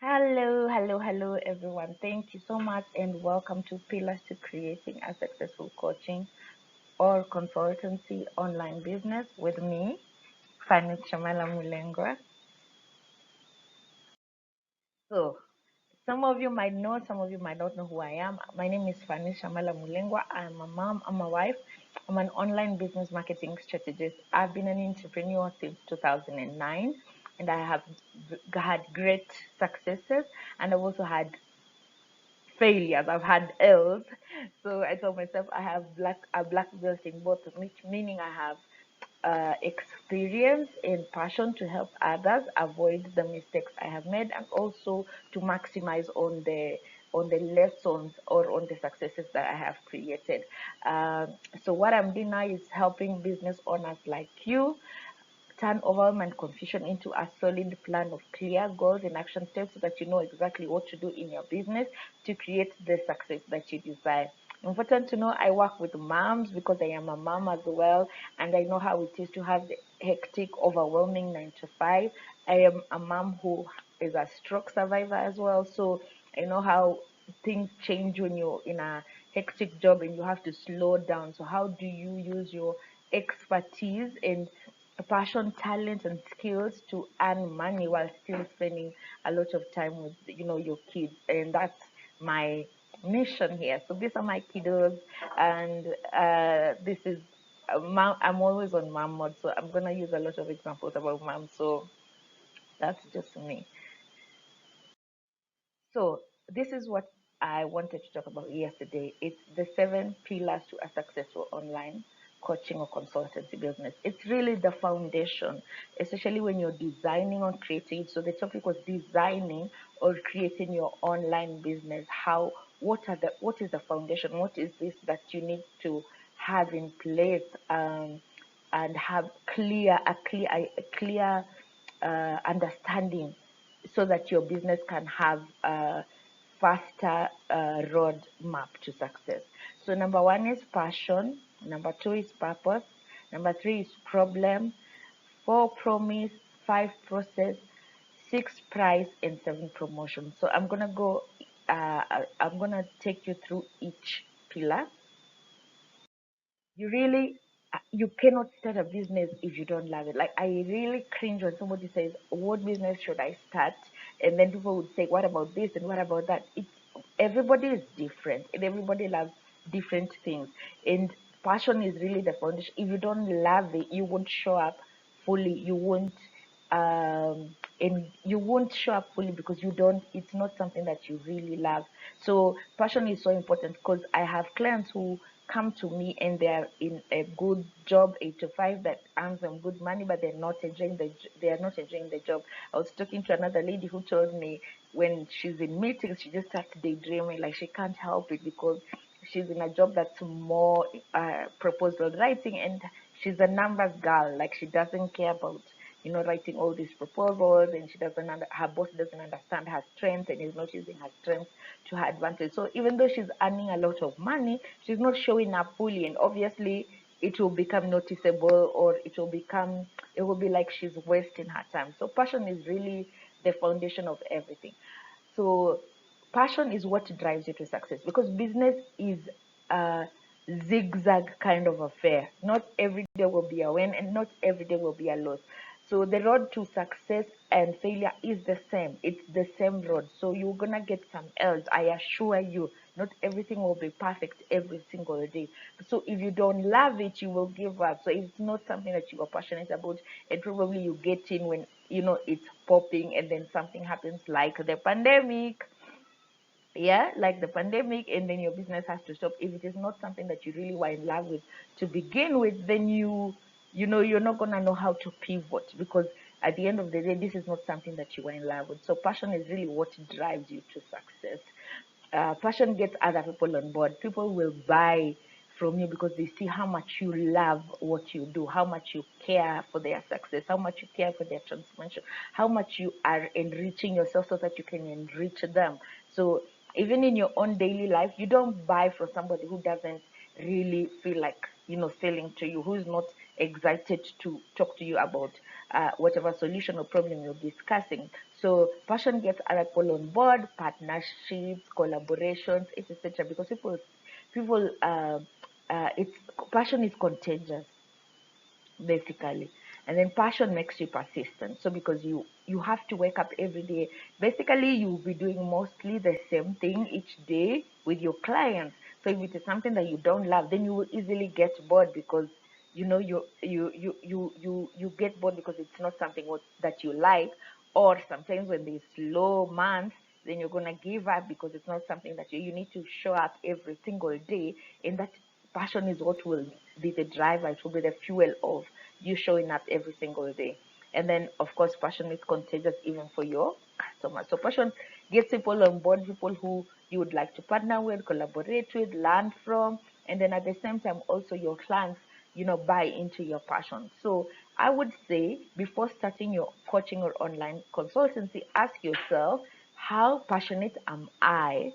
Hello, everyone. Thank you so much, and welcome to Pillars to Creating a Successful Coaching or Consultancy Online Business with me, Fanny Shamala Mulengwa. So, some of you might know, some of you might not know who I am. My name is Fanny Shamala Mulengwa. I'm a mom, I'm a wife, I'm an online business marketing strategist. I've been an entrepreneur since 2009, and I have had great successes, and I've also had failures. I've had L's. So I told myself I have a black belt in both, which meaning I have experience and passion to help others avoid the mistakes I have made, and also to maximize on the lessons or on the successes that I have created. So what I'm doing now is helping business owners like you turn overwhelm and confusion into a solid plan of clear goals and action steps so that you know exactly what to do in your business to create the success that you desire. Important to know I work with moms because I am a mom as well, and I know how it is to have the hectic, overwhelming 9 to 5. I am a mom who is a stroke survivor as well, so I know how things change when you're in a hectic job and you have to slow down. So how do you use your expertise and passion, talent, and skills to earn money while still spending a lot of time with your kids? And that's my mission here. So these are my kiddos, and this is mom. I'm always on mom mode, so I'm gonna use a lot of examples about mom. So that's just me. So this is what I wanted to talk about yesterday. It's the 7 pillars to a successful online coaching or consultancy business. It's really the foundation, especially when you're designing or creating. So the topic was designing or creating your online business. What is the foundation? What is this that you need to have in place, and have a clear understanding so that your business can have a faster road map to success. So number one is passion, number two is purpose, number three is problem, four promise, five process, six price, and seven promotion. So I'm gonna take you through each pillar. You cannot start a business if you don't love it. Like, I really cringe when somebody says, what business should I start? And then people would say, what about this and what about that? It's Everybody is different and everybody loves different things, and passion is really the foundation. If you don't love it, you won't show up fully. You won't show up fully because you don't it's not something that you really love. So passion is so important, because I have clients who come to me and they are in a good job, 8 to 5, that earns them good money, but they are not enjoying the job. I was talking to another lady who told me when she's in meetings, she just starts daydreaming, like she can't help it because she's in a job that's more proposal writing, and she's a numbers girl. Like, she doesn't care about writing all these proposals, and her boss doesn't understand her strength and is not using her strength to her advantage. So even though she's earning a lot of money, she's not showing up fully, and obviously it will become noticeable, or it will be like she's wasting her time. So passion is really the foundation of everything. So passion is what drives you to success, because business is a zigzag kind of affair. Not every day will be a win, and not every day will be a loss. So the road to success and failure is the same. It's the same road. So you're gonna get some L's. I assure you, not everything will be perfect every single day. So if you don't love it, you will give up. So if it's not something that you are passionate about, and probably you get in when it's popping, and then something happens like the pandemic. Yeah, like the pandemic, and then your business has to stop. If it is not something that you really were in love with to begin with, then you're not gonna know how to pivot, because at the end of the day, this is not something that you were in love with. So passion is really what drives you to success. Passion gets other people on board. People will buy from you because they see how much you love what you do, how much you care for their success, how much you care for their transformation, how much you are enriching yourself so that you can enrich them. So even in your own daily life, you don't buy from somebody who doesn't really feel like selling to you, who's not excited to talk to you about whatever solution or problem you're discussing. So passion gets other people on board, partnerships, collaborations, etc. Because it's passion is contagious basically, and then passion makes you persistent. So because you have to wake up every day, basically you'll be doing mostly the same thing each day with your clients. So if it is something that you don't love, then you will easily get bored, because you get bored because it's not something that you like. Or sometimes when there's slow months, then you're gonna give up because it's not something that you need to show up every single day. And that passion is what will be the driver, it will be the fuel of you showing up every single day. And then of course passion is contagious even for your customers. So passion gets people on board, people who you would like to partner with, collaborate with, learn from. And then at the same time also your clients buy into your passion. So I would say, before starting your coaching or online consultancy, ask yourself, how passionate am I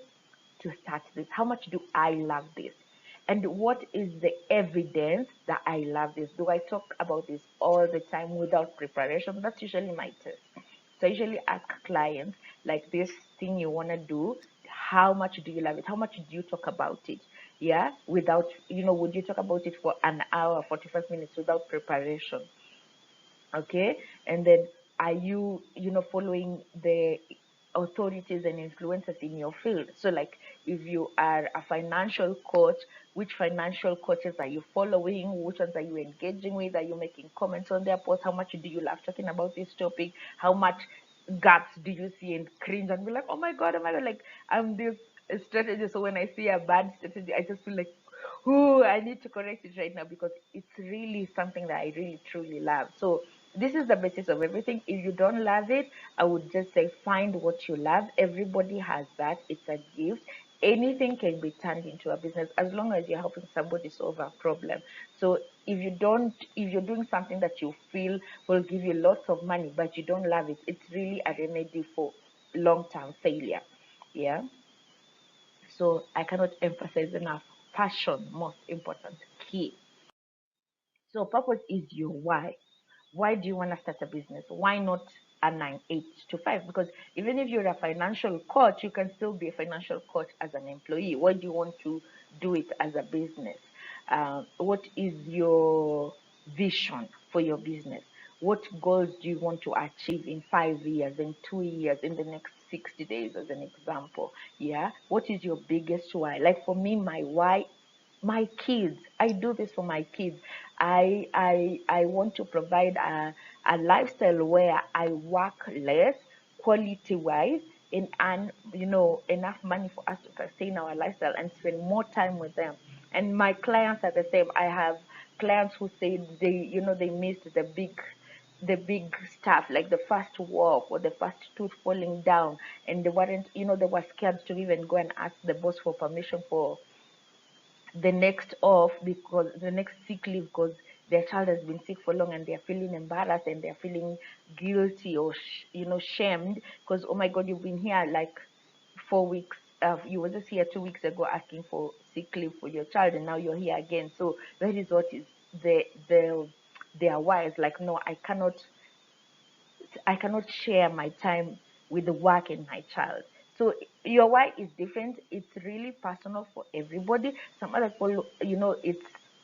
to start this? How much do I love this? And what is the evidence that I love this? Do I talk about this all the time without preparation? That's usually my test. So I usually ask clients, like, this thing you want to do, how much do you love it? How much do you talk about it? Yeah, without, would you talk about it for an hour, 45 minutes without preparation? Okay. And then are you following the authorities and influencers in your field? So like, if you are a financial coach, which financial coaches are you following? Which ones are you engaging with? Are you making comments on their posts? How much do you love talking about this topic? How much gaps do you see and cringe and be like, oh my god, like, I'm this strategy, so when I see a bad strategy, I just feel like, oh, I need to correct it right now, because it's really something that I really truly love. So this is the basis of everything. If you don't love it, I would just say, find what you love. Everybody has that. It's a gift. Anything can be turned into a business as long as you're helping somebody solve a problem. So if you're doing something that you feel will give you lots of money, but you don't love it, it's really a remedy for long-term failure. Yeah. So I cannot emphasize enough. Passion, most important, key. So purpose is your why. Why do you want to start a business? Why not a 9, 8 to 5? Because even if you're a financial coach, you can still be a financial coach as an employee. Why do you want to do it as a business? What is your vision for your business? What goals do you want to achieve in 5 years, in 2 years, in the next 60 days, as an example? Yeah. What is your biggest why? Like for me, my why, my kids. I do this for my kids. I want to provide a lifestyle where I work less, quality wise, and earn enough money for us to sustain our lifestyle and spend more time with them. And my clients are the same. I have clients who say they missed the big stuff, like the first walk or the first tooth falling down, and they were scared to even go and ask the boss for permission for the next off, because the next sick leave, because their child has been sick for long, and they're feeling embarrassed, and they're feeling guilty or shamed, because, oh my god, you've been here like 4 weeks. You were just here 2 weeks ago asking for sick leave for your child, and now you're here again. So that is what is their wise, like, no, I cannot share my time with the work and my child. So your why is different. It's really personal for everybody. Some other people,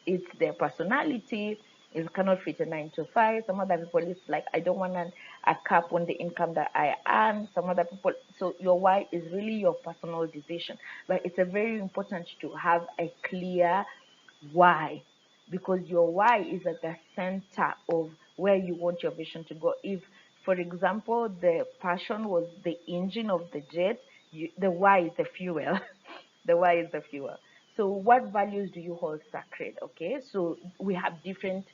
it's their personality. It cannot fit a 9 to 5. Some other people, it's like, I don't want a cap on the income that I earn. Some other people, so your why is really your personal decision. But it's a very important to have a clear why, because your why is at the center of where you want your vision to go. If, for example, the passion was the engine of the jet, the why is the fuel. The why is the fuel. So what values do you hold sacred? Okay, so we have different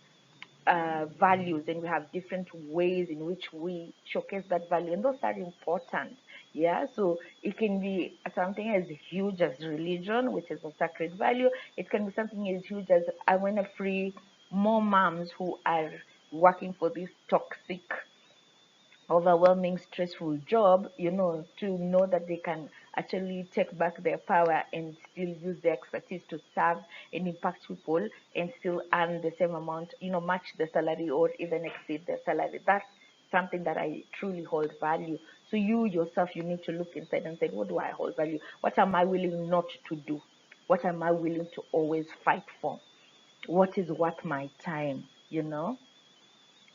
values, and we have different ways in which we showcase that value, and those are important. Yeah, so it can be something as huge as religion, which is a sacred value. It can be something as huge as, I want to free more moms who are working for this toxic, overwhelming, stressful job, to know that they can actually take back their power and still use their expertise to serve and impact people and still earn the same amount, match the salary or even exceed the salary. That's something that I truly hold value. So you yourself, you need to look inside and say, what do I hold value? What am I willing not to do? What am I willing to always fight for? What is worth my time?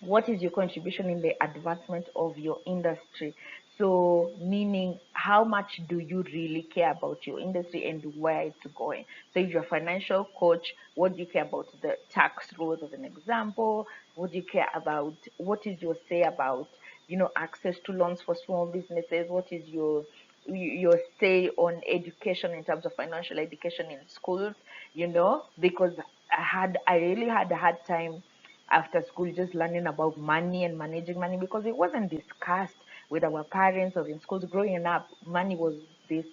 What is your contribution in the advancement of your industry? So meaning, how much do you really care about your industry and where it's going? So if you're a financial coach, what do you care about the tax rules as an example? What do you care about? What is your say about access to loans for small businesses? What is your say on education in terms of financial education in schools? Because I really had a hard time after school just learning about money and managing money, because it wasn't discussed with our parents or in schools. Growing up, money was this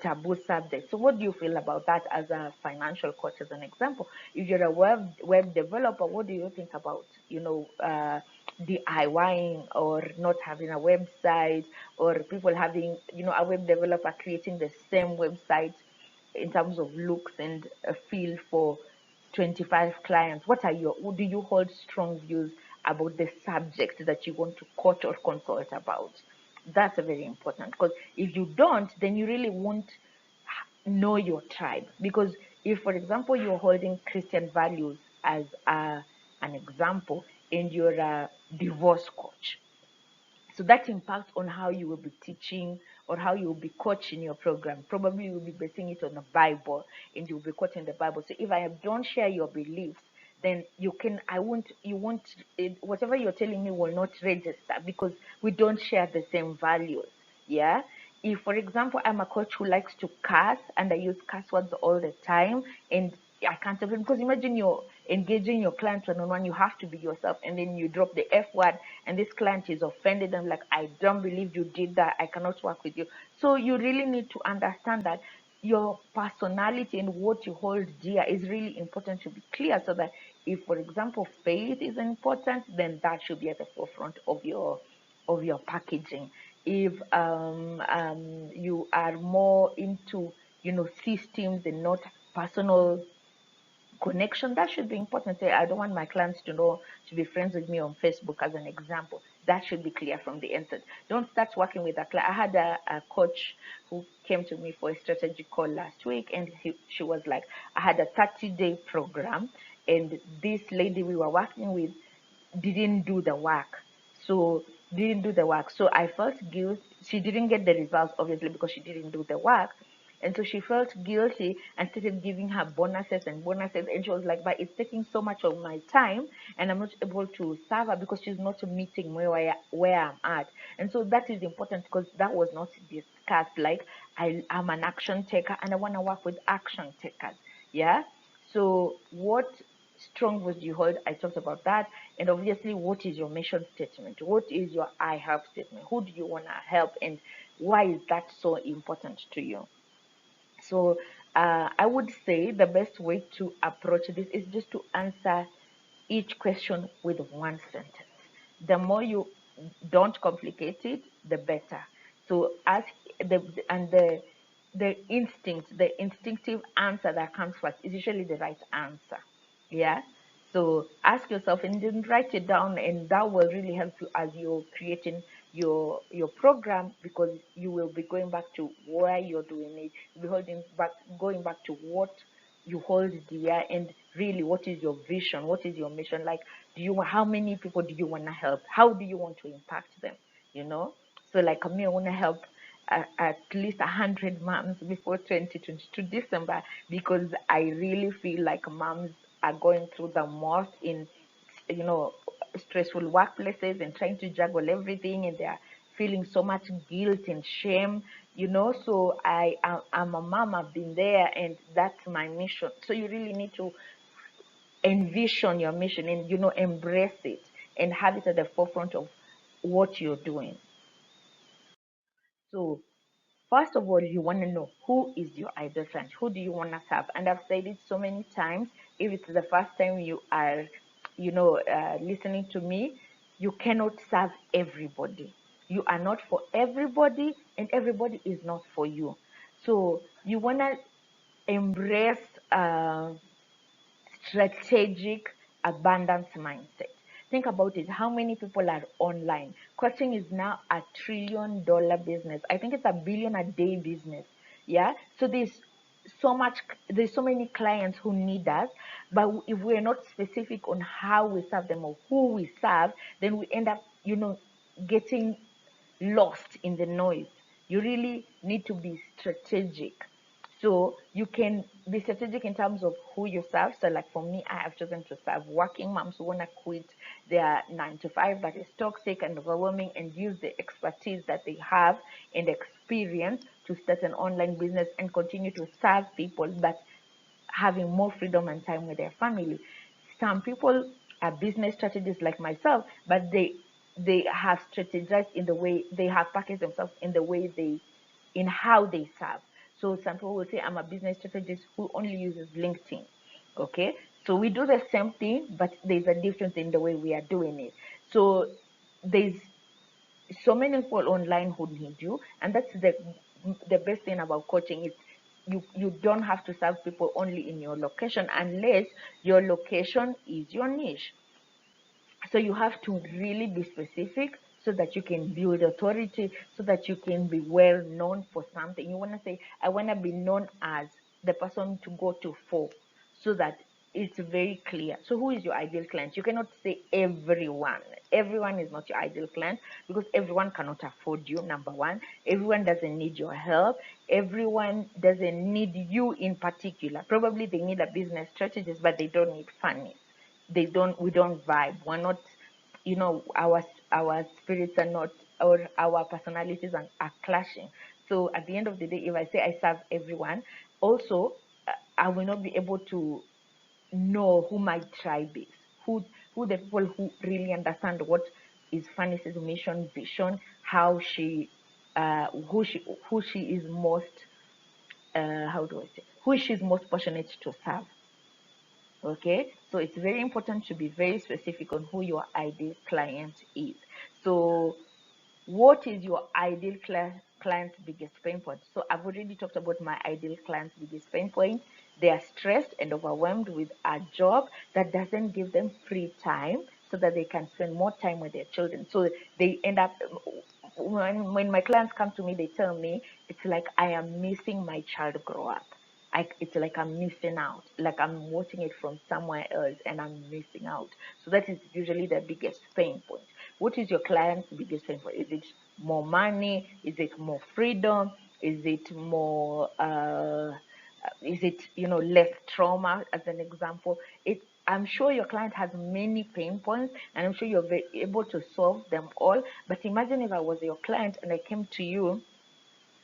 taboo subject. So what do you feel about that as a financial coach, as an example? If you're a web developer, what do you think about DIYing or not having a website, or people having a web developer creating the same website in terms of looks and a feel for 25 clients? Do you hold strong views about the subject that you want to coach or consult about? That's a very important, because if you don't, then you really won't know your tribe. Because if, for example, you're holding Christian values as an example and you're a divorce coach, so that impacts on how you will be teaching or how you will be coaching your program. Probably you will be basing it on the Bible and you'll be quoting the Bible. So if I don't share your beliefs, then you won't, whatever you're telling me will not register, because we don't share the same values. Yeah. If, for example, I'm a coach who likes to curse and I use curse words all the time, and I can't help it, because imagine you're engaging your client one-on-one, you have to be yourself, and then you drop the F word, and this client is offended and like, I don't believe you did that, I cannot work with you. So you really need to understand that your personality and what you hold dear is really important to be clear, so that if, for example, faith is important, then that should be at the forefront of your packaging. If you are more into systems and not personal connection, that should be important. Say, I don't want my clients to be friends with me on Facebook, as an example. That should be clear from the onset. Don't start working with a client. I had a coach who came to me for a strategy call last week, and she was like, I had a 30-day program, and this lady we were working with didn't do the work. So I felt guilt. She didn't get the results, obviously, because she didn't do the work. And so she felt guilty and started giving her bonuses and bonuses. And she was like, but it's taking so much of my time and I'm not able to serve her because she's not meeting where I'm at. And so that is important, because that was not discussed. Like, I'm an action taker and I want to work with action takers. Yeah. So what strong would you hold? I talked about that. And obviously, what is your mission statement? What is your I help statement? Who do you want to help, and why is that so important to you? So I would say the best way to approach this is just to answer each question with one sentence. The more you don't complicate it, the better. So ask the the instinctive answer that comes first is usually the right answer. Yeah. So ask yourself and then write it down, and that will really help you as you're creating your program, because you will be going back to where you're doing it. You'll be going back to what you hold dear, and really, what is your vision? What is your mission? Like, how many people do you want to help? How do you want to impact them? You know. So like me, I want to help at least 100 moms before 2022 December, because I really feel like moms are going through the most in you know stressful workplaces and trying to juggle everything, and they're feeling so much guilt and shame. So I'm a mom, I've been there, and that's my mission. So you really need to envision your mission and embrace it and have it at the forefront of what you're doing. So first of all, you want to know, who is your ideal client? Who do you want to serve? And I've said it so many times. If it's the first time you are, listening to me, you cannot serve everybody. You are not for everybody, and everybody is not for you. So you want to embrace strategic abundance mindset. Think about it. How many people are online? Coaching is now $1 trillion business. I think it's a billion a day business. Yeah. So there's so many clients who need us, but if we're not specific on how we serve them or who we serve, then we end up, getting lost in the noise. You really need to be strategic. So you can be strategic in terms of who you serve. So like for me, I have chosen to serve working moms who want to quit their 9 to 5 that is toxic and overwhelming, and use the expertise that they have and experience to start an online business and continue to serve people, but having more freedom and time with their family. Some people are business strategists like myself, but they have strategized in the way they have packaged themselves in how they serve. So some people will say, I'm a business strategist who only uses LinkedIn. Okay, so we do the same thing, but there's a difference in the way we are doing it. So there's so many people online who need you, and that's the best thing about coaching is you don't have to serve people only in your location unless your location is your niche. So you have to really be specific so that you can build authority, so that you can be well known for something. You want to say, I want to be known as the person to go to for, so that it's very clear. So who is your ideal client? You cannot say everyone. Everyone is not your ideal client, because everyone cannot afford you, number one. Everyone doesn't need your help. Everyone doesn't need you in particular. Probably they need a business strategist, but they don't need funny. We don't vibe. We're not, our spirits are not, or our personalities are clashing. So at the end of the day, if I say I serve everyone, also I will not be able to know who my tribe is, who the people who really understand what is Fanny's mission, vision, how she who she is most how do I say, who she's most passionate to serve. Okay, so it's very important to be very specific on who your ideal client is. So what is your ideal client's biggest pain point? So I've already talked about my ideal client's biggest pain point. They are stressed and overwhelmed with a job that doesn't give them free time so that they can spend more time with their children. So they end up, when my clients come to me, they tell me it's like I am missing my child grow up. It's like I'm missing out, like I'm watching it from somewhere else and I'm missing out. So that is usually the biggest pain point. What is your client's biggest pain point? Is it more money? Is it more freedom? Is it more is it, less trauma, as an example? I'm sure your client has many pain points, and I'm sure you're able to solve them all. But imagine if I was your client and I came to you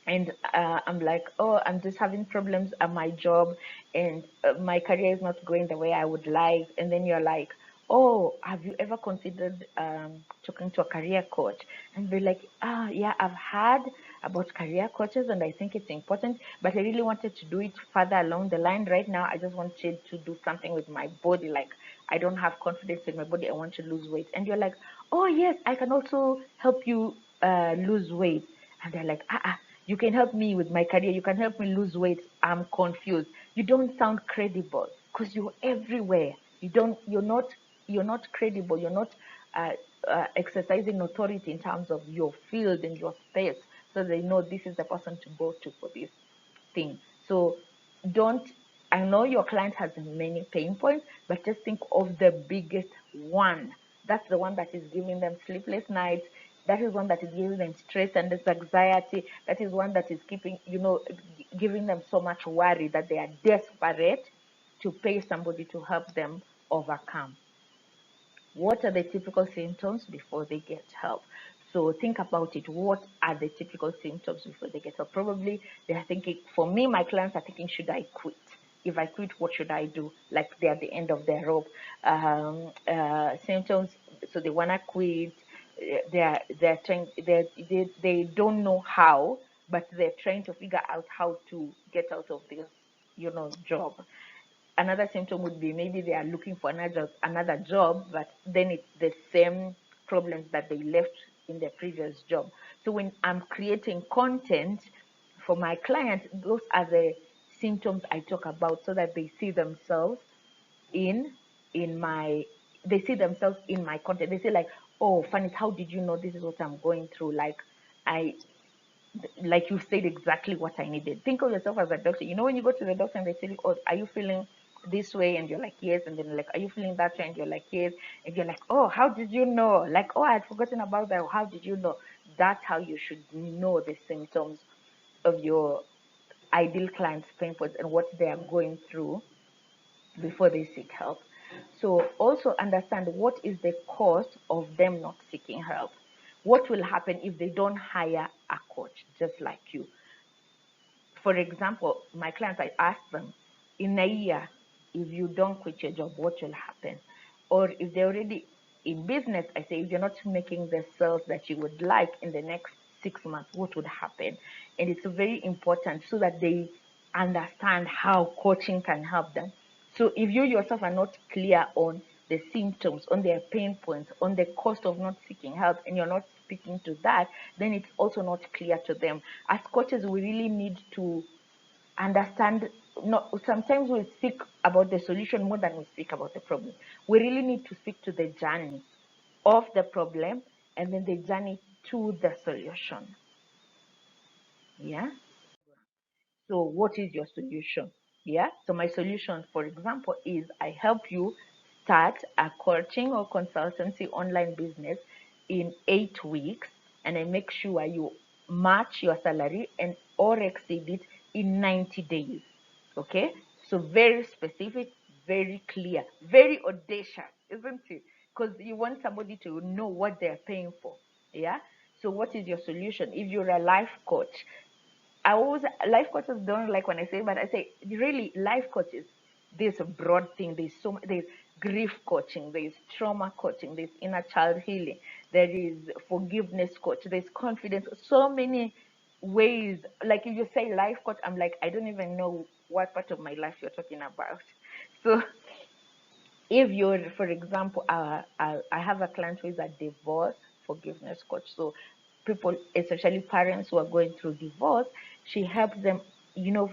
and I'm like, oh, I'm just having problems at my job, and my career is not going the way I would like. And then you're like, oh, have you ever considered talking to a career coach? And be like, yeah, I've heard about career coaches, and I think it's important, but I really wanted to do it further along the line. Right now, I just wanted to do something with my body. Like, I don't have confidence in my body. I want to lose weight. And you're like, oh, yes, I can also help you lose weight. And they're like, you can help me with my career. You can help me lose weight. I'm confused. You don't sound credible because you're everywhere. You're not credible. You're not uh, exercising authority in terms of your field and your space, so they know this is the person to go to for this thing. So don't, I know your client has many pain points, but just think of the biggest one. That's the one that is giving them sleepless nights. That is one that is giving them stress and this anxiety. That is one that is keeping, giving them so much worry that they are desperate to pay somebody to help them overcome. What are the typical symptoms before they get help? So think about it. What are the typical symptoms before they get help? Probably they are thinking, for me, my clients are thinking, should I quit? If I quit, what should I do? Like they're at the end of their rope. Symptoms, so they want to quit. They're trying, they don't know how, but they're trying to figure out how to get out of this, job. Another symptom would be maybe they are looking for another job, but then it's the same problems that they left in their previous job. So when I'm creating content for my clients, those are the symptoms I talk about, so that they see themselves in in my they see themselves in my content. They say like, oh, Fanny, how did you know this is what I'm going through? I like you said exactly what I needed. Think of yourself as a doctor. You know, when you go to the doctor and they tell you, oh, are you feeling this way? And you're like, yes. And then like, are you feeling that way? And you're like, yes. And you're like, oh, how did you know? Like, oh, I'd forgotten about that. How did you know? That's how you should know the symptoms of your ideal client's pain points and what they are going through before they seek help. So also understand what is the cost of them not seeking help. What will happen if they don't hire a coach just like you? For example, my clients, I ask them, in a year, if you don't quit your job, what will happen? Or if they're already in business, I say, if you're not making the sales that you would like in the next 6 months, what would happen? And it's very important so that they understand how coaching can help them. So if you yourself are not clear on the symptoms, on their pain points, on the cost of not seeking help, and you're not speaking to that, then it's also not clear to them. As coaches, we really need to understand. Not sometimes we speak about the solution more than we speak about the problem. We really need to speak to the journey of the problem and then the journey to the solution. Yeah. So what is your solution? Yeah. So my solution, for example, is I help you start a coaching or consultancy online business in 8 weeks, and I make sure you match your salary and or exceed it in 90 days. Okay. So very specific, very clear, very audacious, isn't it? Because you want somebody to know what they're paying for. Yeah. So what is your solution? If you're a life coach, I always life coaches don't like when I say, but I say really life coaches. There's a broad thing. There's grief coaching. There's trauma coaching. There's inner child healing. There is forgiveness coach. There's confidence. So many ways. Like if you say life coach, I'm like I don't even know what part of my life you're talking about. So if you're, for example, I have a client who is a divorce forgiveness coach. So people, especially parents who are going through divorce, she helps them,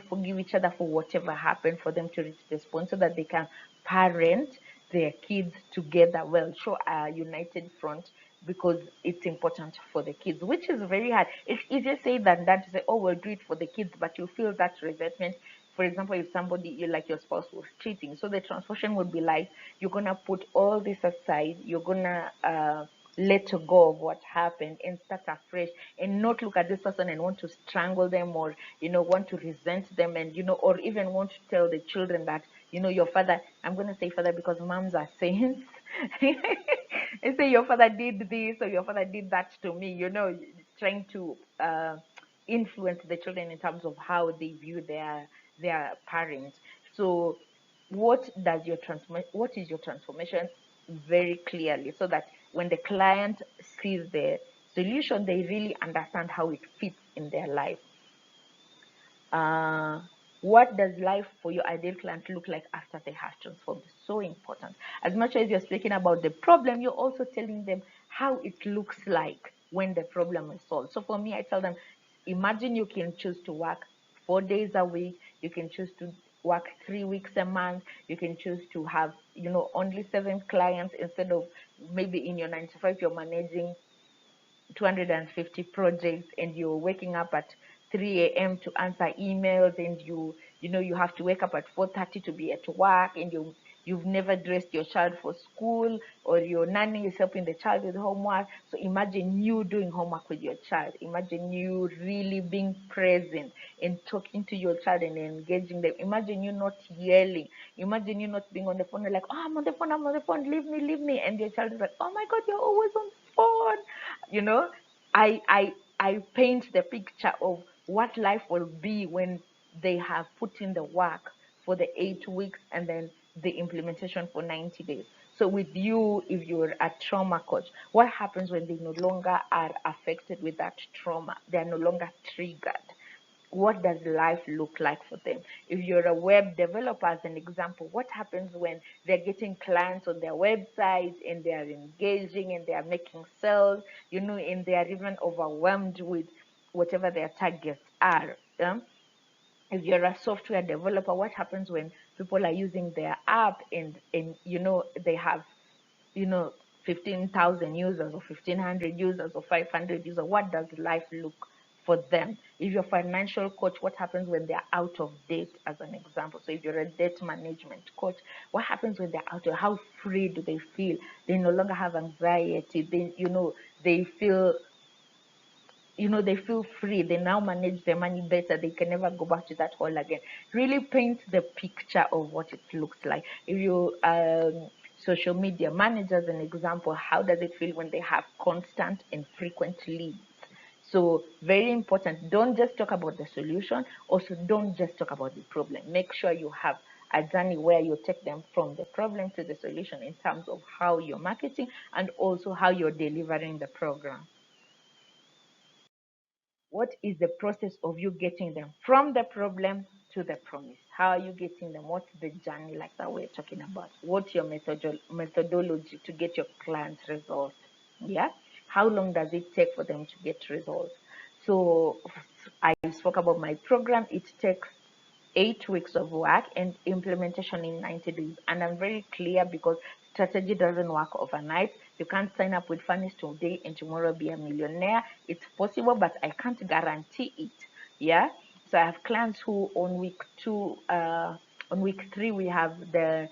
forgive each other for whatever happened, for them to reach this point so that they can parent their kids together well, show a united front, because it's important for the kids, which is very hard. It's easier said than done to say, oh, we'll do it for the kids, but you feel that resentment. For example, if somebody, like your spouse was cheating, so the transformation would be like, you're going to put all this aside, you're going to let go of what happened and start afresh, and not look at this person and want to strangle them, or want to resent them, and or even want to tell the children that your father, I'm going to say father because moms are saints, and say your father did this or your father did that to me, trying to influence the children in terms of how they view their parents. So what is your transformation very clearly, so that when the client sees the solution, they really understand how it fits in their life. uh, what does life for your ideal client look like after they have transformed? So important. As much as you're speaking about the problem, you're also telling them how it looks like when the problem is solved. So for me, I tell them, imagine you can choose to work 4 days a week, you can choose to work 3 weeks a month, you can choose to have only 7 clients, instead of maybe in your 9 to 5 you're managing 250 projects, and you're waking up at 3 a.m. to answer emails, and you have to wake up at 4:30 to be at work, and you've never dressed your child for school, or your nanny is helping the child with homework. So imagine you doing homework with your child. Imagine you really being present and talking to your child and engaging them. Imagine you not yelling. Imagine you not being on the phone, like, oh, I'm on the phone, leave me. And your child is like, oh my God, you're always on the phone. you know I paint the picture of what life will be when they have put in the work for the 8 weeks and then the implementation for 90 days. So with you, if you're a trauma coach, what happens when they no longer are affected with that trauma? They are no longer triggered. what does life look like for them? If you're a web developer, as an example, what happens when they're getting clients on their website and they are engaging and they are making sales, and they are even overwhelmed with whatever their targets are? If you're a software developer, what happens when people are using their app and they have you know 15,000 users or 1,500 users or 500 users? What does life look for them? If you're a financial coach, what happens when they're out of debt, as an example? So if you're a debt management coach, what happens when they're out of, how free do they feel? They no longer have anxiety. They feel they feel free. They now manage their money better. They can never go back to that hole again. Really paint the picture of what it looks like. If you social media managers, an example, how does it feel when they have constant and frequent leads? So very important. Don't just talk about the solution. Also, don't just talk about the problem. Make sure you have a journey where you take them from the problem to the solution in terms of how you're marketing and also how you're delivering the program. What is the process of you getting them from the problem to the promise? How are you getting them? What's the journey like that we're talking about? What's your methodology to get your clients results? Yeah. How long does it take for them to get results? So I spoke about my program. It takes 8 weeks of work and implementation in 90 days. And I'm very clear because strategy doesn't work overnight. You can't sign up with Funnies today and tomorrow be a millionaire. It's possible, but I can't guarantee it. Yeah. So I have clients who on week 3, we have the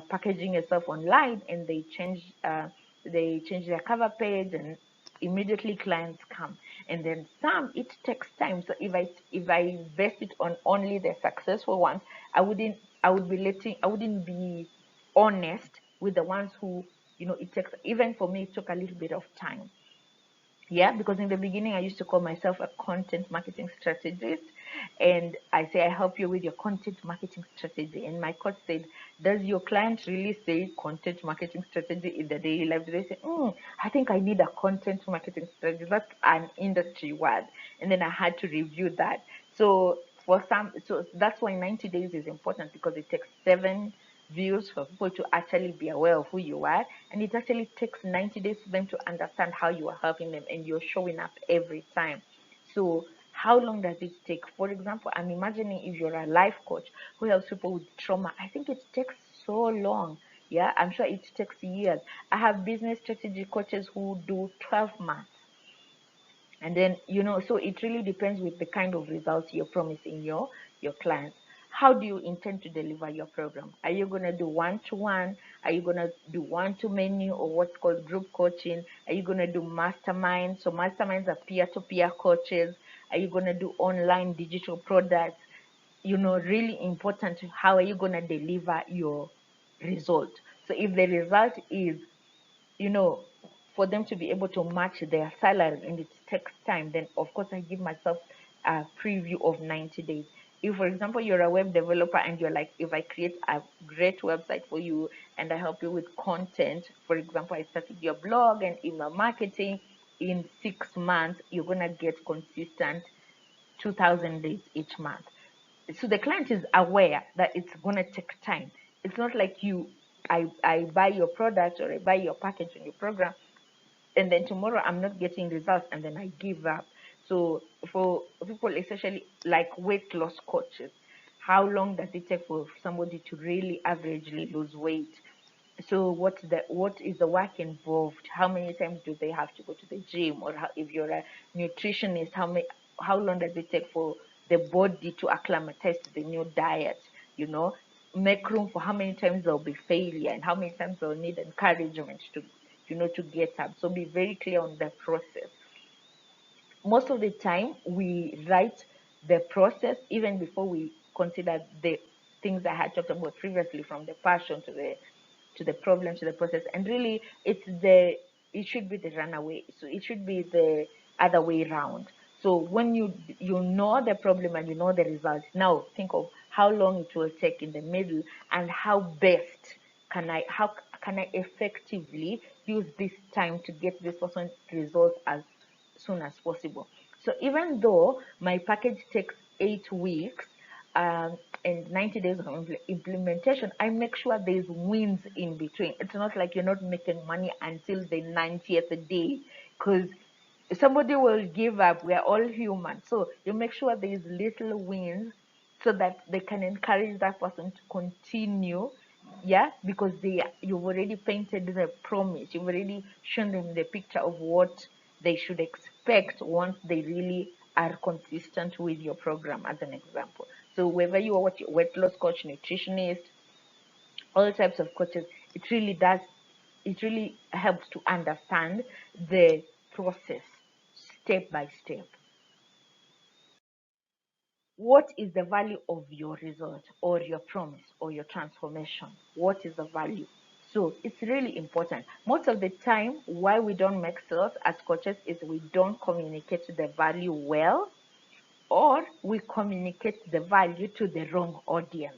packaging yourself online, and they change their cover page, and immediately clients come. And then some, it takes time. So if I invest it on only the successful ones, I wouldn't be honest with the ones who, it takes, even for me, it took a little bit of time. Yeah, because in the beginning I used to call myself a content marketing strategist, and I say I help you with your content marketing strategy. And my coach said, does your client really say content marketing strategy in the daily life? Do they say, I think I need a content marketing strategy? That's an industry word. And then I had to review that. So so that's why 90 days is important, because it takes 7 views for people to actually be aware of who you are, and it actually takes 90 days for them to understand how you are helping them and you're showing up every time. So how long does it take? For example, I'm imagining if you're a life coach who helps people with trauma, I think it takes so long. Yeah, I'm sure it takes years. I have business strategy coaches who do 12 months. And then, so it really depends with the kind of results you're promising your clients. How do you intend to deliver your program? Are you going to do one-to-one? Are you going to do one-to-many, or what's called group coaching? Are you going to do masterminds? So masterminds are peer-to-peer coaches. Are you going to do online digital products? Really important. How are you going to deliver your result? So if the result is, you know, for them to be able to match their salary and it takes time, then of course I give myself a preview of 90 days. If, for example, you're a web developer and you're like, if I create a great website for you and I help you with content, for example, I started your blog and email marketing, in 6 months, you're going to get consistent 2,000 days each month. So the client is aware that it's going to take time. It's not like I buy your product or I buy your package and your program, and then tomorrow I'm not getting results and then I give up. So for people, especially like weight loss coaches, how long does it take for somebody to really averagely lose weight? So what is the work involved? How many times do they have to go to the gym? Or if you're a nutritionist, how long does it take for the body to acclimatize to the new diet? Make room for how many times there'll be failure and how many times they'll need encouragement to get up. So be very clear on the process. Most of the time we write the process even before we consider the things I had talked about previously, from the passion to the problem to the process. And really it should be the runaway. So it should be the other way around. So when you know the problem and you know the result, now think of how long it will take in the middle, and how can I effectively use this time to get this person's result as soon as possible. So even though my package takes 8 weeks, um, and 90 days of implementation, I make sure there's wins in between. It's not like you're not making money until the 90th day, because somebody will give up. We're all human. So you make sure there's little wins so that they can encourage that person to continue. Yeah, because you've already painted the promise, you've already shown them the picture of what they should expect once they really are consistent with your program, as an example. So whether you are weight loss coach, nutritionist, all types of coaches, it really helps to understand the process step by step. What is the value of your result or your promise or your transformation? What is the value? So it's really important. Most of the time, why we don't make sales as coaches is we don't communicate the value well, or we communicate the value to the wrong audience.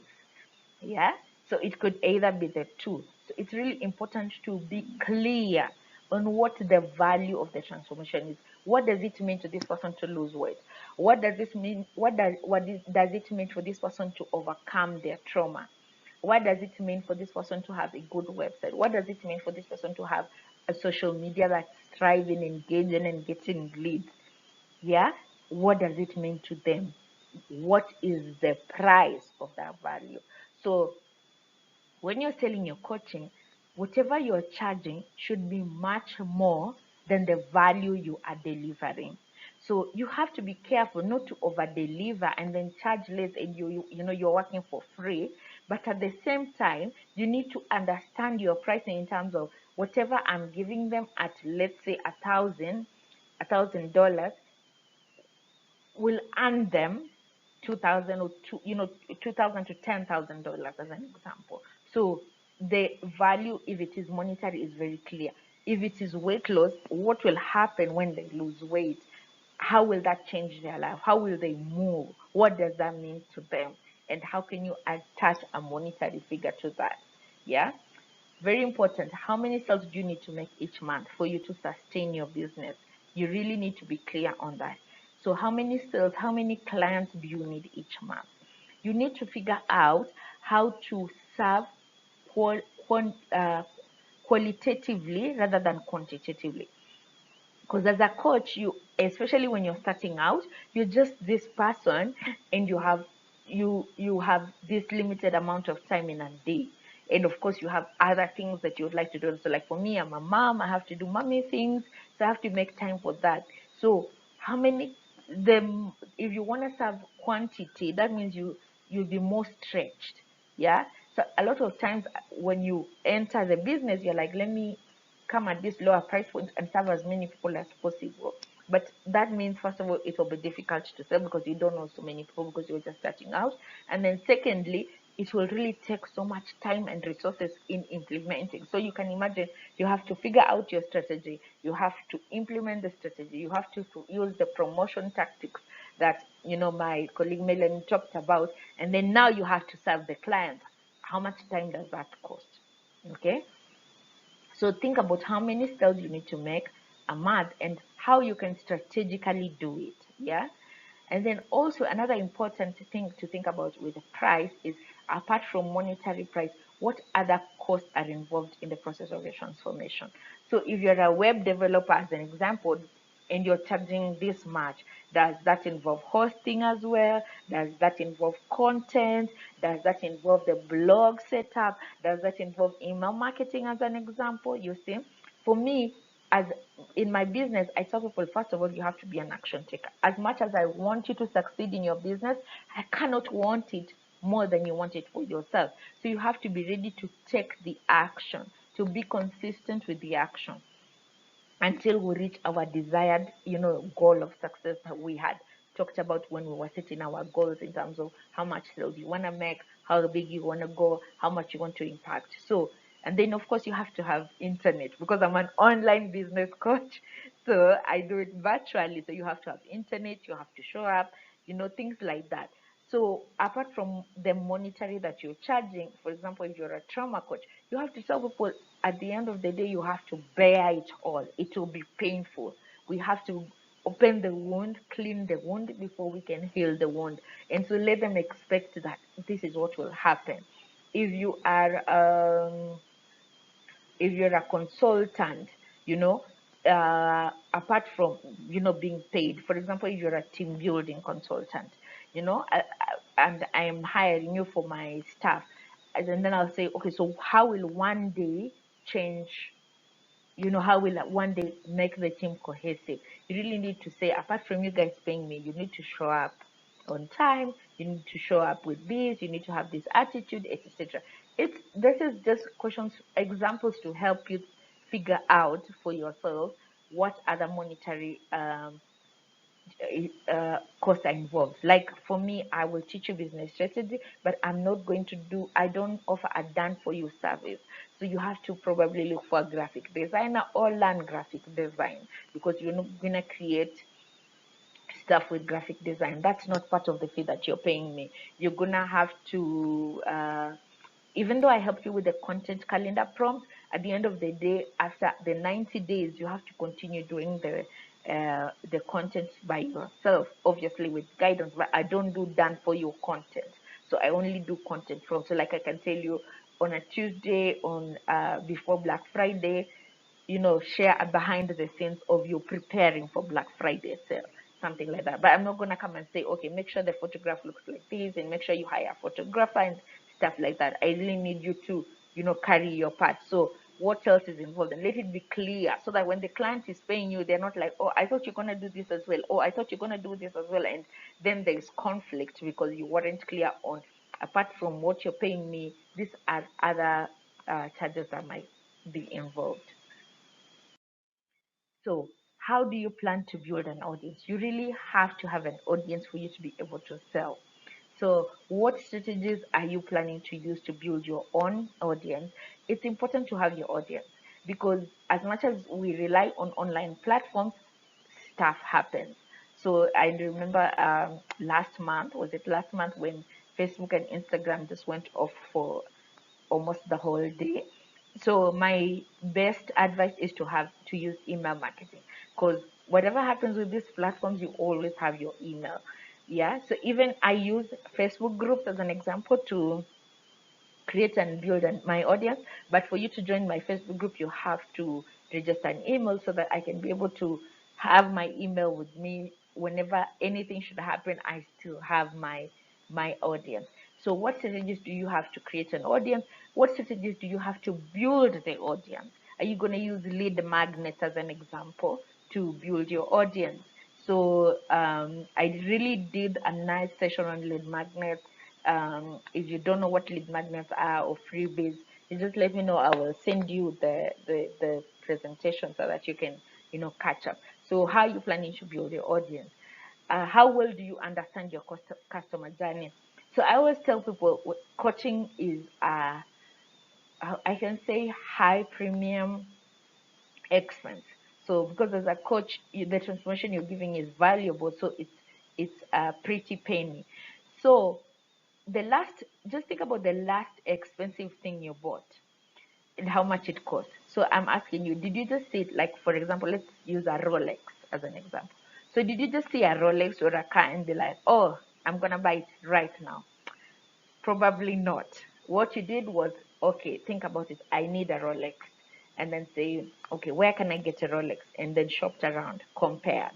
Yeah, so it could either be the two. So it's really important to be clear on what the value of the transformation is. What does it mean to this person to lose weight? What does this mean? Does it mean for this person to overcome their trauma? What does it mean for this person to have a good website? What does it mean for this person to have a social media that's thriving, engaging, and getting leads? Yeah, what does it mean to them? What is the price of that value? So when you're selling your coaching, whatever you're charging should be much more than the value you are delivering. So you have to be careful not to over deliver and then charge less, and you're working for free. But at the same time, you need to understand your pricing in terms of whatever I'm giving them at, let's say, $1,000 will earn them 2,000 or 2,000 to $10,000 as an example. So the value, if it is monetary, is very clear. If it is weight loss, what will happen when they lose weight? How will that change their life? How will they move? What does that mean to them? And how can you attach a monetary figure to that? Yeah, very important. How many sales do you need to make each month for you to sustain your business? You really need to be clear on that. So how many sales, how many clients do you need each month? You need to figure out how to serve qual, qualitatively rather than quantitatively. Because as a coach, you, especially when you're starting out, you're just this person, and you have this limited amount of time in a day. And of course you have other things that you would like to do. So like for me, I'm a mom, I have to do mommy things, so I have to make time for that. So how many the if you want to serve quantity, that means you'll be more stretched. Yeah, so a lot of times when you enter the business, you're like, let me come at this lower price point and serve as many people as possible. But that means, first of all, it will be difficult to sell because you don't know so many people, because you're just starting out. And then secondly, it will really take so much time and resources in implementing. So you can imagine, you have to figure out your strategy, you have to implement the strategy, you have to use the promotion tactics that my colleague Melanie talked about, and then now you have to serve the client. How much time does that cost? Okay, so think about how many sales you need to make a month and how you can strategically do it. Yeah. And then also another important thing to think about with the price is, apart from monetary price, what other costs are involved in the process of your transformation. So if you're a web developer, as an example, and you're charging this much, does that involve hosting as well? Does that involve content? Does that involve the blog setup? Does that involve email marketing, as an example? You see, for me, as in my business, I tell people, first of all, you have to be an action taker. As much as I want you to succeed in your business, I cannot want it more than you want it for yourself. So you have to be ready to take the action, to be consistent with the action until we reach our desired, goal of success that we had talked about when we were setting our goals, in terms of how much sales you want to make, how big you want to go, how much you want to impact. So, and then of course you have to have internet, because I'm an online business coach. So I do it virtually. So you have to have internet, you have to show up, things like that. So apart from the monetary that you're charging, for example, if you're a trauma coach, you have to tell people, at the end of the day, you have to bear it all. It will be painful. We have to open the wound, clean the wound before we can heal the wound. And so let them expect that this is what will happen. If you are if you're a consultant, you know, apart from, you know, being paid, for example, if you're a team building consultant, you know, and I am hiring you for my staff, and then I'll say, okay, so how will one day change, you know, how will one day make the team cohesive? You really need to say, apart from you guys paying me, you need to show up on time, you need to show up with this, you need to have this attitude, etc. It's this is just questions, examples to help you figure out for yourself what other monetary costs are involved. Like for me, I will teach you business strategy, but I'm not going to do, I don't offer a done for you service. So you have to probably look for a graphic designer or learn graphic design, because you're not going to create stuff with graphic design. That's not part of the fee that you're paying me. You're going to have to even though I help you with the content calendar prompts, at the end of the day, after the 90 days, you have to continue doing the content by yourself, obviously with guidance. But I don't do done for you content, so I only do content from. So like I can tell you, on a Tuesday, on before Black Friday, you know, share a behind the scenes of you preparing for Black Friday sale, something like that. But I'm not gonna come and say, okay, make sure the photograph looks like this, and make sure you hire a photographer and stuff like that. I really need you to, you know, carry your part. So what else is involved, and let it be clear, so that when the client is paying you, they're not like, oh, I thought you're gonna do this as well, oh, I thought you're gonna do this as well, and then there's conflict because you weren't clear on, apart from what you're paying me, these are other charges that might be involved. So, how do you plan to build an audience? You really have to have an audience for you to be able to sell. So, what strategies are you planning to use to build your own audience? It's important to have your audience, because as much as we rely on online platforms, stuff happens. So, I remember last month, was it last month, when Facebook and Instagram just went off for almost the whole day. So my best advice is to have to use email marketing, because whatever happens with these platforms, you always have your email. Yeah. So even I use Facebook groups as an example to create and build my audience. But for you to join my Facebook group, you have to register an email so that I can be able to have my email with me whenever anything should happen. I still have my audience. So what strategies do you have to create an audience? What strategies do you have to build the audience? Are you going to use lead magnets as an example to build your audience? So I really did a nice session on lead magnets. If you don't know what lead magnets are or freebies, you just let me know. I will send you the presentation so that you can, you know, catch up. So how are you planning to build your audience? How well do you understand your customer journey? So I always tell people coaching is I can say high premium expense. So because as a coach, the transformation you're giving is valuable, so it's a pretty penny. So the last, just think about the last expensive thing you bought and how much it costs. So I'm asking you, did you just see it, like for example, let's use a Rolex as an example. So did you just see a Rolex or a car and be like, oh, I'm gonna buy it right now? Probably not. What you did was, okay, think about it. I need a Rolex. And then say, okay, where can I get a Rolex? And then shopped around, compared.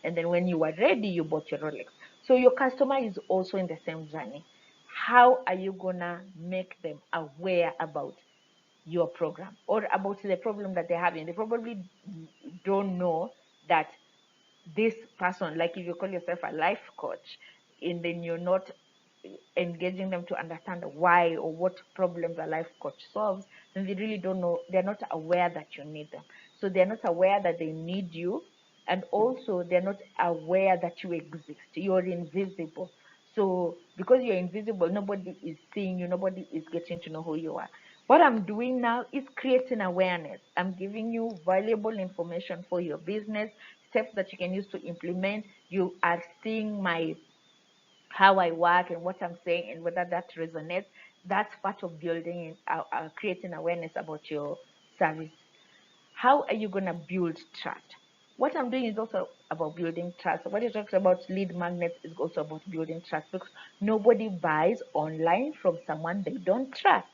And then when you were ready, you bought your Rolex. So your customer is also in the same journey. How are you gonna make them aware about your program or about the problem that they're having? They probably don't know that this person, like if you call yourself a life coach, and then you're not engaging them to understand why or what problems a life coach solves, then they really don't know, they're not aware that you need them. So they're not aware that they need you, and also they're not aware that you exist. You're invisible. So because you're invisible, nobody is seeing you, nobody is getting to know who you are. What I'm doing now is creating awareness. I'm giving you valuable information for your business, steps that you can use to implement. You are seeing my how I work and what I'm saying and whether that resonates. That's part of building, creating awareness about your service. How are you going to build trust? what I'm doing is also about building trust. What you talked about lead magnets is also about building trust, because nobody buys online from someone they don't trust.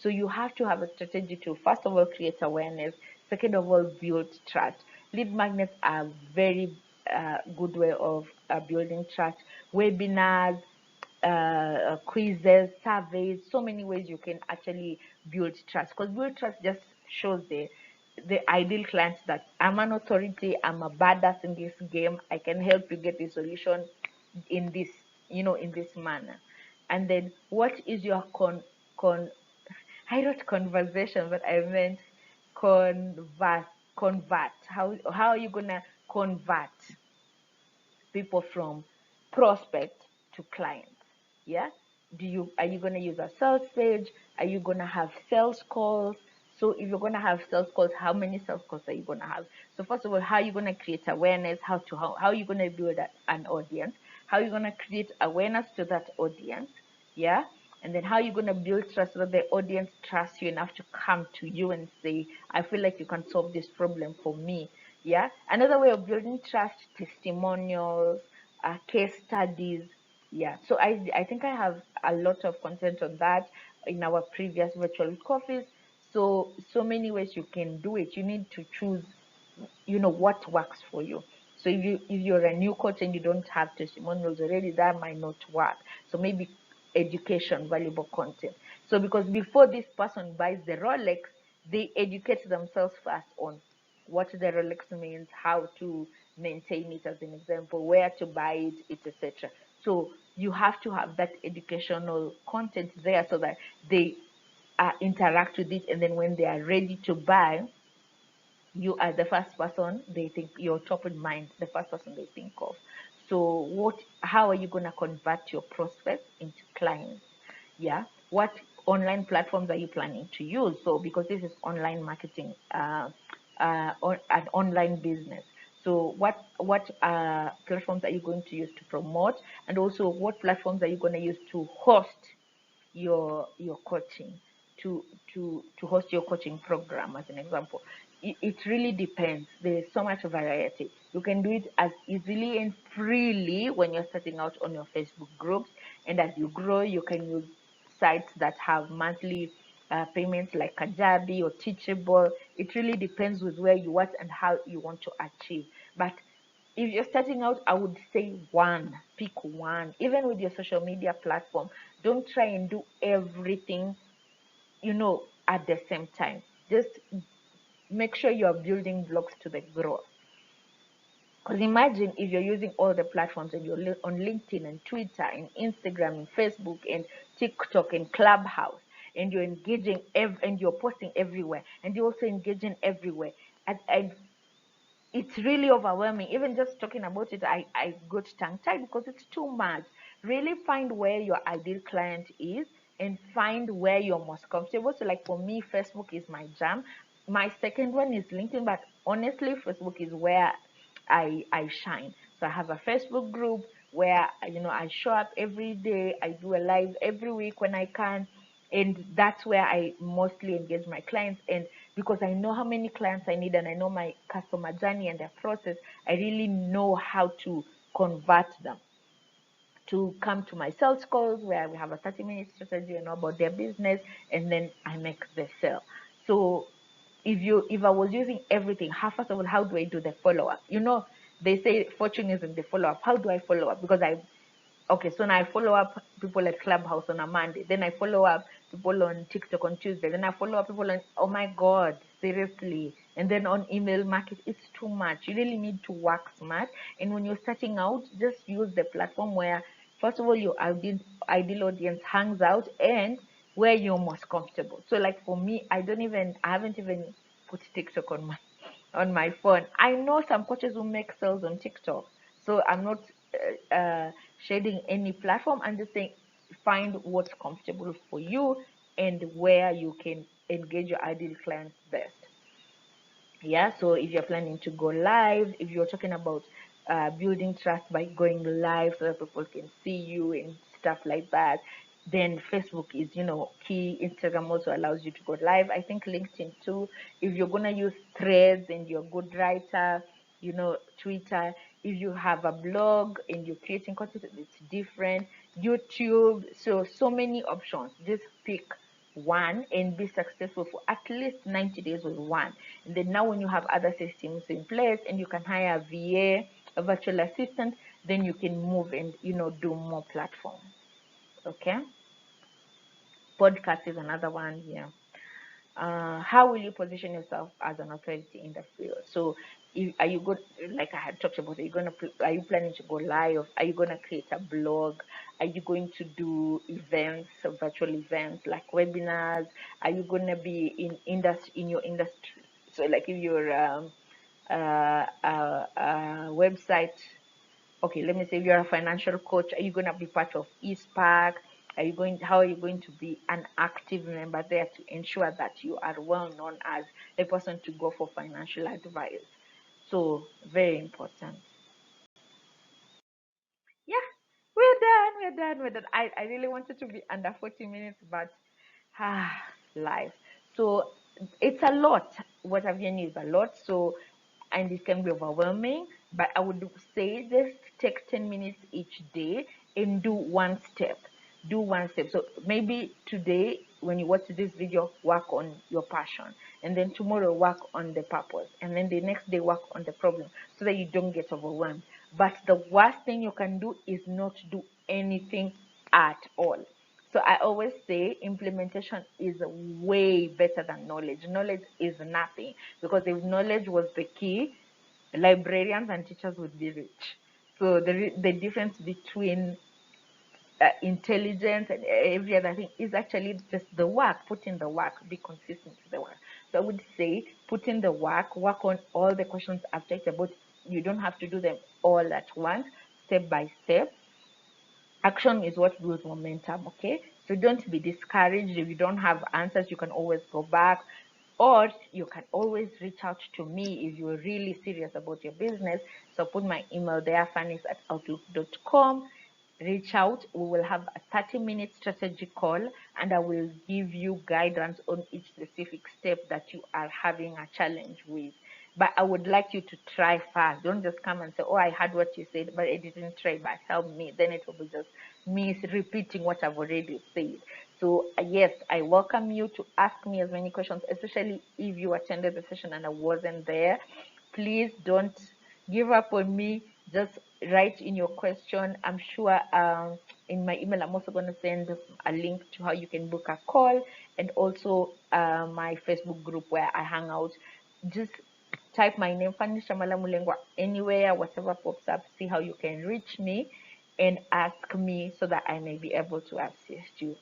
So you have to have a strategy to, first of all, create awareness. Second of all, build trust. Lead magnets are very good way of building trust. Webinars, quizzes, surveys, so many ways you can actually build trust. Because build trust just shows the ideal client that I'm an authority, I'm a badass in this game, I can help you get the solution in this, in this manner. And then what is your con I wrote conversation, but I meant convert convert. How are you gonna convert people from prospect to client? Yeah, are you going to use a sales page? Are you going to have sales calls? So if you're going to have sales calls, how many sales calls are you going to have? So first of all, how are you going to create awareness? How are you going to build an audience? How are you going to create awareness to that audience? Yeah, and then how are you going to build trust so that the audience trusts you enough to come to you and say, I feel like you can solve this problem for me. Yeah, another way of building trust: testimonials, case studies. Yeah, so I think I have a lot of content on that in our previous virtual coffees. So many ways you can do it. You need to choose, what works for you. So if you're a new coach and you don't have testimonials already, that might not work. So maybe education, valuable content. So because before this person buys the Rolex, they educate themselves first on what the Rolex means, how to maintain it, as an example, where to buy it, etc. So you have to have that educational content there so that they interact with it, and then when they are ready to buy, you are the first person they think, you're top of mind, the first person they think of. So how are you going to convert your prospects into clients? Yeah, what online platforms are you planning to use? So because this is online marketing, or an online business, so what platforms are you going to use to promote, and also what platforms are you going to use to host your coaching, to host your coaching program, as an example? It really depends. There's so much variety. You can do it as easily and freely when you're starting out on your Facebook groups, and as you grow, you can use sites that have monthly payments like Kajabi or Teachable. It really depends with where you are and how you want to achieve. But if you're starting out, I would say pick one. Even with your social media platform, don't try and do everything, at the same time. Just make sure you're building blocks to the growth. Because imagine if you're using all the platforms, and you're on LinkedIn and Twitter and Instagram and Facebook and TikTok and Clubhouse, and you're engaging and you're posting everywhere, and you're also engaging everywhere. And it's really overwhelming. Even just talking about it, I got tongue tied because it's too much. Really find where your ideal client is, and find where you're most comfortable. So like for me, Facebook is my jam. My second one is LinkedIn, but honestly, Facebook is where I shine. So I have a Facebook group where, I show up every day. I do a live every week when I can, and that's where I mostly engage my clients. And because I know how many clients I need, and I know my customer journey and their process, I really know how to convert them to come to my sales calls, where we have a 30-minute strategy, about their business, and then I make the sale. So if I was using everything, first of all, how do I do the follow up? They say fortune is in the follow up. How do I follow up? Because okay, so now I follow up people at Clubhouse on a Monday. Then I follow up people on TikTok on Tuesday. Then I follow up people on, oh my God, seriously. And then on email market, it's too much. You really need to work smart. And when you're starting out, just use the platform where, first of all, your ideal audience hangs out, and where you're most comfortable. So like for me, I haven't even put TikTok on my phone. I know some coaches who make sales on TikTok. So I'm not shading any platform. I'm just saying, find what's comfortable for you and where you can engage your ideal clients best. Yeah, so if you're planning to go live, if you're talking about building trust by going live so that people can see you and stuff like that, then Facebook is, key. Instagram also allows you to go live. I think LinkedIn too. If you're gonna use threads and you're a good writer, Twitter. If you have a blog and you're creating content, it's different. YouTube. So many options. Just pick one and be successful for at least 90 days with one. And then now when you have other systems in place and you can hire a VA, a virtual assistant, then you can move and do more platforms. Okay. Podcast is another one. Yeah. How will you position yourself as an authority in the field? So, are you good? Like I had talked about, are you planning to go live? Are you gonna create a blog? Are you going to do events, virtual events like webinars? Are you gonna be in your industry? So, like if you're website. Okay, let me say if you're a financial coach, are you going to be part of eSpark? How are you going to be an active member there to ensure that you are well known as a person to go for financial advice? So, very important. Yeah, we're done. I really wanted to be under 40 minutes, but ah, life. So it's a lot. What I've done is a lot. So, and it can be overwhelming, but I would say just take 10 minutes each day and do one step. Do one step. So maybe today, when you watch this video, work on your passion, and then tomorrow work on the purpose, and then the next day work on the problem, so that you don't get overwhelmed. But the worst thing you can do is not do anything at all. So I always say implementation is way better than knowledge. Knowledge is nothing, because if knowledge was the key, librarians and teachers would be rich. So the difference between intelligence and every other thing is actually just the work. Put in the work, be consistent with the work. So I would say put in the work on all the questions I've talked about. You don't have to do them all at once, step by step. Action is what builds momentum. Okay, so don't be discouraged if you don't have answers. You can always go back, or you can always reach out to me if you're really serious about your business. So put my email there, fannis@outlook.com. Reach out. We will have a 30-minute strategy call, and I will give you guidance on each specific step that you are having a challenge with. But I would like you to try first. Don't just come and say, "Oh, I heard what you said, but I didn't try, but help me." Then it will be just me repeating what I've already said. So, yes, I welcome you to ask me as many questions, especially if you attended the session and I wasn't there. Please don't give up on me. Just write in your question. I'm sure in my email, I'm also going to send a link to how you can book a call, and also my Facebook group where I hang out. Just type my name, Fanny Shamala Mulengwa, anywhere, whatever pops up. See how you can reach me and ask me so that I may be able to assist you.